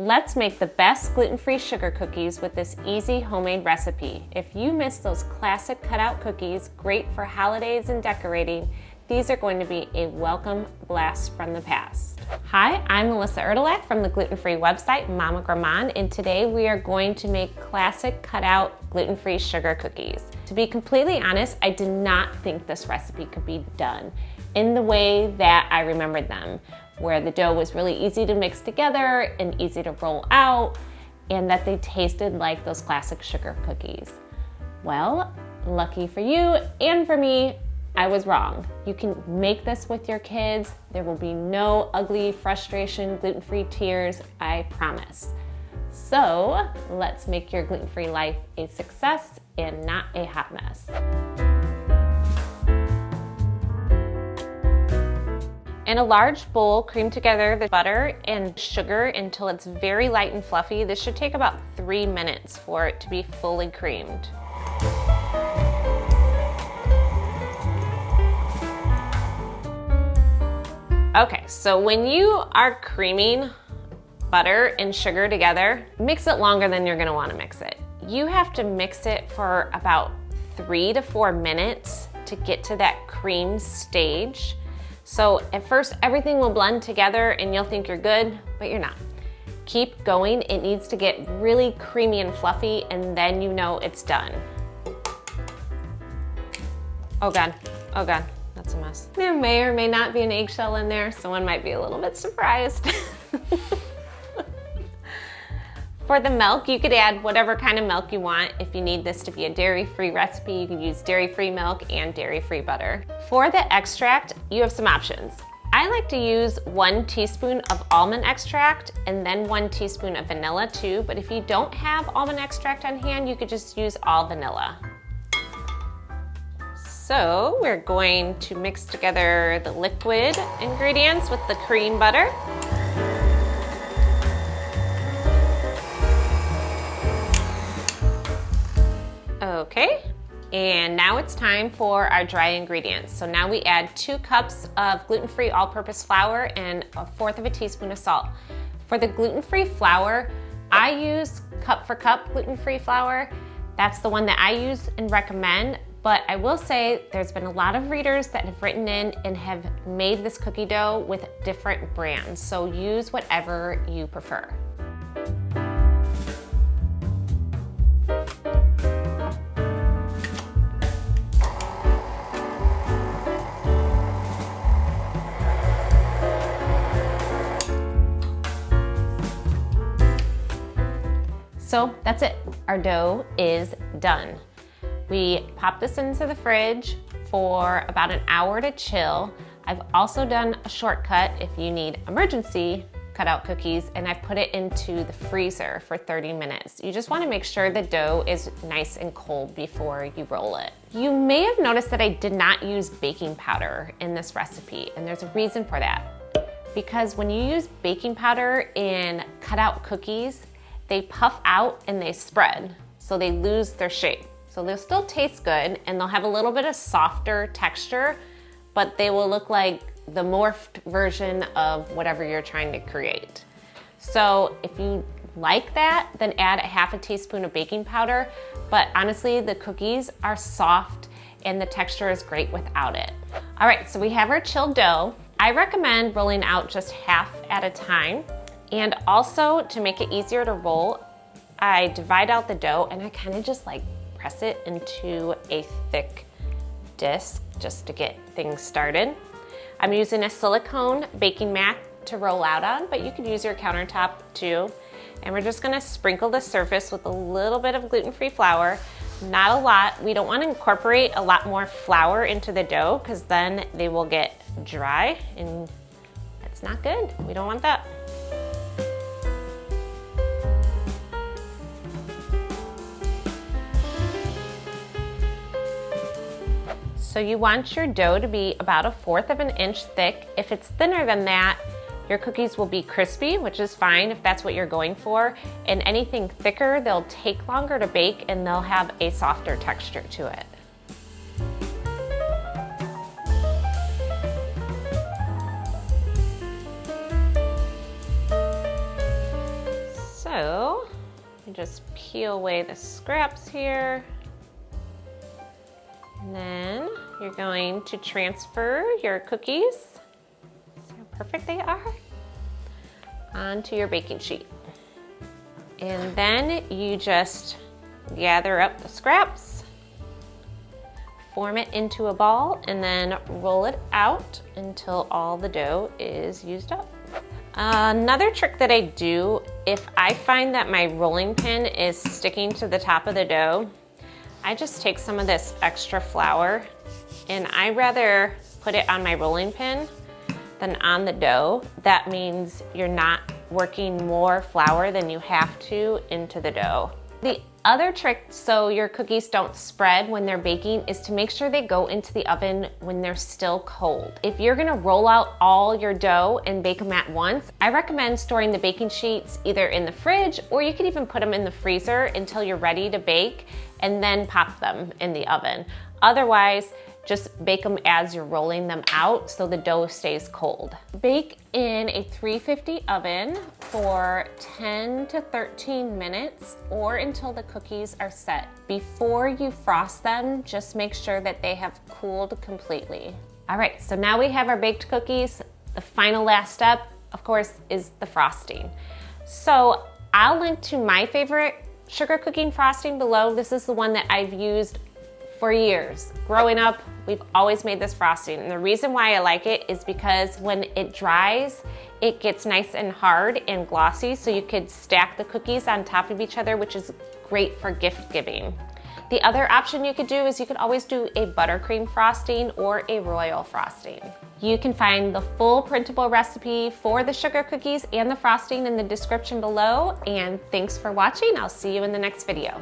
Let's make the best gluten-free sugar cookies with this easy homemade recipe. If you miss those classic cutout cookies, great for holidays and decorating, these are going to be a welcome blast from the past. Hi, I'm Melissa Erdelak from the gluten-free website Mama Gourmand, and today we are going to make classic cutout gluten-free sugar cookies. To be completely honest, I did not think this recipe could be done in the way that I remembered them, where the dough was really easy to mix together and easy to roll out, and that they tasted like those classic sugar cookies. Well, lucky for you and for me, I was wrong. You can make this with your kids. There will be no ugly frustration, gluten-free tears, I promise. So let's make your gluten-free life a success and not a hot mess. In a large bowl, cream together the butter and sugar until it's very light and fluffy. This should take about 3 minutes for it to be fully creamed. Okay, so when you are creaming butter and sugar together, mix it longer than you're gonna wanna mix it. You have to mix it for about 3 to 4 minutes to get to that cream stage. So at first, everything will blend together and you'll think you're good, but you're not. Keep going, it needs to get really creamy and fluffy, and then you know it's done. Oh God, oh God. That's a mess. There may or may not be an eggshell in there. Someone might be a little bit surprised. For the milk, you could add whatever kind of milk you want. If you need this to be a dairy-free recipe, you can use dairy-free milk and dairy-free butter. For the extract, you have some options. I like to use 1 teaspoon of almond extract and then 1 teaspoon of vanilla too, but if you don't have almond extract on hand, you could just use all vanilla. So we're going to mix together the liquid ingredients with the cream butter. Okay, and now it's time for our dry ingredients. So now we add 2 cups of gluten-free all-purpose flour and 1/4 teaspoon of salt. For the gluten-free flour, I use cup for cup gluten-free flour. That's the one that I use and recommend. But I will say there's been a lot of readers that have written in and have made this cookie dough with different brands, so use whatever you prefer. So that's it, our dough is done. We pop this into the fridge for about an hour to chill. I've also done a shortcut if you need emergency cutout cookies, and I've put it into the freezer for 30 minutes. You just wanna make sure the dough is nice and cold before you roll it. You may have noticed that I did not use baking powder in this recipe, and there's a reason for that. Because when you use baking powder in cutout cookies, they puff out and they spread, so they lose their shape. So they'll still taste good and they'll have a little bit of softer texture, but they will look like the morphed version of whatever you're trying to create. So if you like that, then add 1/2 teaspoon of baking powder, but honestly, the cookies are soft and the texture is great without it. All right, so we have our chilled dough. I recommend rolling out just half at a time, and also to make it easier to roll, I divide out the dough and I kind of just like press it into a thick disc just to get things started. I'm using a silicone baking mat to roll out on, but you could use your countertop too. And we're just gonna sprinkle the surface with a little bit of gluten-free flour, not a lot. We don't wanna incorporate a lot more flour into the dough because then they will get dry and that's not good. We don't want that. So you want your dough to be about 1/4 inch thick. If it's thinner than that, your cookies will be crispy, which is fine if that's what you're going for. And anything thicker, they'll take longer to bake and they'll have a softer texture to it. So you just peel away the scraps here. And then you're going to transfer your cookies, see how perfect they are, onto your baking sheet. And then you just gather up the scraps, form it into a ball, and then roll it out until all the dough is used up. Another trick that I do, if I find that my rolling pin is sticking to the top of the dough, I just take some of this extra flour and I rather put it on my rolling pin than on the dough. That means you're not working more flour than you have to into the dough. The other trick so your cookies don't spread when they're baking is to make sure they go into the oven when they're still cold. If you're gonna roll out all your dough and bake them at once, I recommend storing the baking sheets either in the fridge or you could even put them in the freezer until you're ready to bake and then pop them in the oven. Otherwise, just bake them as you're rolling them out so the dough stays cold. Bake in a 350 oven for 10 to 13 minutes or until the cookies are set. Before you frost them, just make sure that they have cooled completely. All right, so now we have our baked cookies. The final last step, of course, is the frosting. So I'll link to my favorite sugar cooking frosting below. This is the one that I've used for years. Growing up, we've always made this frosting. And the reason why I like it is because when it dries, it gets nice and hard and glossy, so you could stack the cookies on top of each other, which is great for gift giving. The other option you could do is you could always do a buttercream frosting or a royal frosting. You can find the full printable recipe for the sugar cookies and the frosting in the description below. And thanks for watching. I'll see you in the next video.